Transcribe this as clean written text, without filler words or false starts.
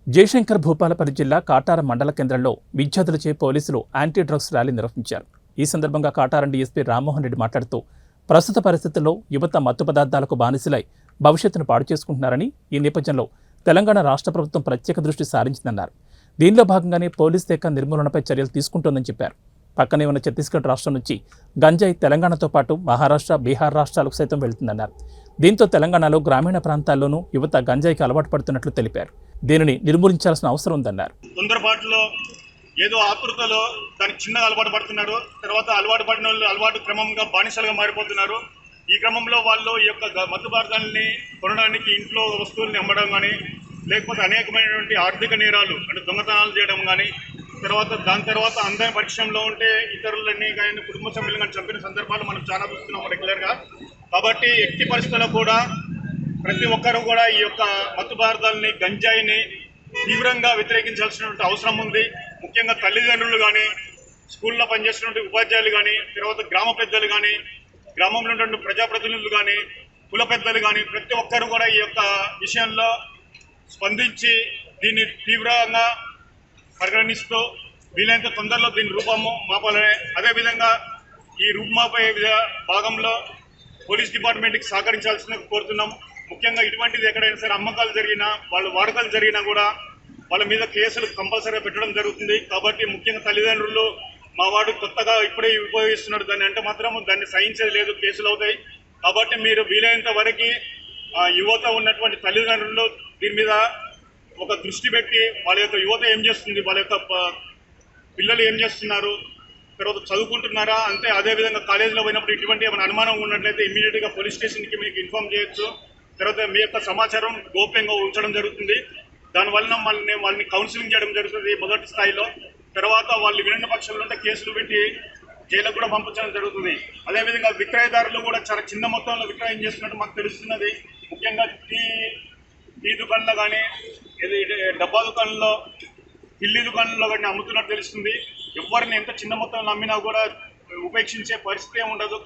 జయశంకర్ భూపాలపల్లి జిల్లా కాటారం మండల కేంద్రంలో విద్యార్థులచే పోలీసులు యాంటీ డ్రగ్స్ ర్యాలీ నిర్వహించారు. ఈ సందర్భంగా కాటారం డీఎస్పీ రామ్మోహన్ రెడ్డి మాట్లాడుతూ ప్రస్తుత పరిస్థితుల్లో యువత మత్తు పదార్థాలకు బానిసలై భవిష్యత్తును పాడు చేసుకుంటున్నారని, ఈ నేపథ్యంలో తెలంగాణ రాష్ట్ర ప్రభుత్వం ప్రత్యేక దృష్టి సారించిందన్నారు. దీనిలో భాగంగానే పోలీస్ శాఖ నిర్మూలనపై చర్యలు తీసుకుంటోందని చెప్పారు. పక్కనే ఉన్న ఛత్తీస్గఢ్ రాష్ట్రం నుంచి గంజాయి తెలంగాణతో పాటు మహారాష్ట్ర, బీహార్ రాష్ట్రాలకు సైతం వెళ్తుందన్నారు. దీంతో తెలంగాణలో గ్రామీణ ప్రాంతాల్లోనూ యువత గంజాయికి అలవాటు పడుతున్నట్లు తెలిపారు. దీనిని నిర్మూలించాల్సిన అవసరం ఉందన్నారు. తొందరపాటులో ఏదో ఆతృతలో దానికి చిన్నగా అలవాటు పడుతున్నారు. తర్వాత అలవాటు పడిన వాళ్ళు అలవాటు క్రమంగా బానిసలుగా మారిపోతున్నారు. ఈ క్రమంలో వాళ్ళు ఈ యొక్క మత్తు పదార్థాలని కొనడానికి ఇంట్లో వస్తువుల్ని అమ్మడం కానీ, లేకపోతే అనేకమైనటువంటి ఆర్థిక నేరాలు అంటే దొంగతనాలు చేయడం కానీ, దాని తర్వాత అందరి పరిశ్రమలో ఉంటే ఇతరులని కానీ కుటుంబ సభ్యులు కానీ చంపిన సందర్భాలు మనం చాలా చూస్తున్నాం రెగ్యులర్గా. కాబట్టి ఎట్టి పరిస్థితుల్లో కూడా ప్రతి ఒక్కరూ కూడా ఈ యొక్క మత్తు పదార్థాలని, గంజాయిని తీవ్రంగా వ్యతిరేకించాల్సినటువంటి అవసరం ఉంది. ముఖ్యంగా తల్లిదండ్రులు కానీ, స్కూల్లో పనిచేస్తున్నటువంటి ఉపాధ్యాయులు కానీ, తర్వాత గ్రామ పెద్దలు కానీ, గ్రామంలో ఉన్నటువంటి ప్రజాప్రతినిధులు కానీ, కుల పెద్దలు కానీ ప్రతి ఒక్కరూ కూడా ఈ యొక్క విషయంలో స్పందించి దీన్ని తీవ్రంగా పరిగణిస్తూ వీలైనంత తొందరలో దీని రూపము మాపాలని, అదేవిధంగా ఈ రూపుమాపే భాగంలో పోలీస్ డిపార్ట్మెంట్కి సహకరించాల్సిన కోరుతున్నాం. ముఖ్యంగా ఇటువంటిది ఎక్కడైనా సరే అమ్మకాలు జరిగినా, వాళ్ళు వాడకాలు జరిగినా కూడా వాళ్ళ మీద కేసులు కంపల్సరీగా పెట్టడం జరుగుతుంది. కాబట్టి ముఖ్యంగా తల్లిదండ్రులు మా వాడు కొత్తగా ఇప్పుడే ఉపయోగిస్తున్నాడు దాన్ని అంటే మాత్రం దాన్ని సహించేది లేదు, కేసులు అవుతాయి. కాబట్టి మీరు వీలైనంత వరకు యువత ఉన్నటువంటి తల్లిదండ్రులు దీని మీద ఒక దృష్టి పెట్టి వాళ్ళ యొక్క యువత ఏం చేస్తుంది, వాళ్ళ యొక్క పిల్లలు ఏం చేస్తున్నారు, తర్వాత చదువుకుంటున్నారా, అంతే అదేవిధంగా కాలేజీలో పోయినప్పుడు ఇటువంటి ఏమైనా అనుమానం ఉన్నట్లయితే ఇమీడియట్గా పోలీస్ స్టేషన్కి మీకు ఇన్ఫార్మ్ చేయొచ్చు. తర్వాత మీ యొక్క సమాచారం గోప్యంగా ఉంచడం జరుగుతుంది. దానివల్ల వాళ్ళని కౌన్సిలింగ్ చేయడం జరుగుతుంది మొదటి స్థాయిలో. తర్వాత వాళ్ళు వినని పక్షంలో ఉంటే కేసులు పెట్టి జైలుకు కూడా పంపించడం జరుగుతుంది. అదేవిధంగా విక్రయదారులు కూడా చాలా చిన్న మొత్తంలో విక్రయం చేస్తున్నట్టు మాకు తెలుస్తున్నది. ముఖ్యంగా టీ దుకాణంలో కానీ, డబ్బా దుకాణంలో, కిల్లి దుకాణంలో కానీ అమ్ముతున్నట్టు తెలుస్తుంది. ఎవరిని ఎంత చిన్న మొత్తంలో అమ్మినా కూడా ఉపేక్షించే పరిస్థితి ఉండదు.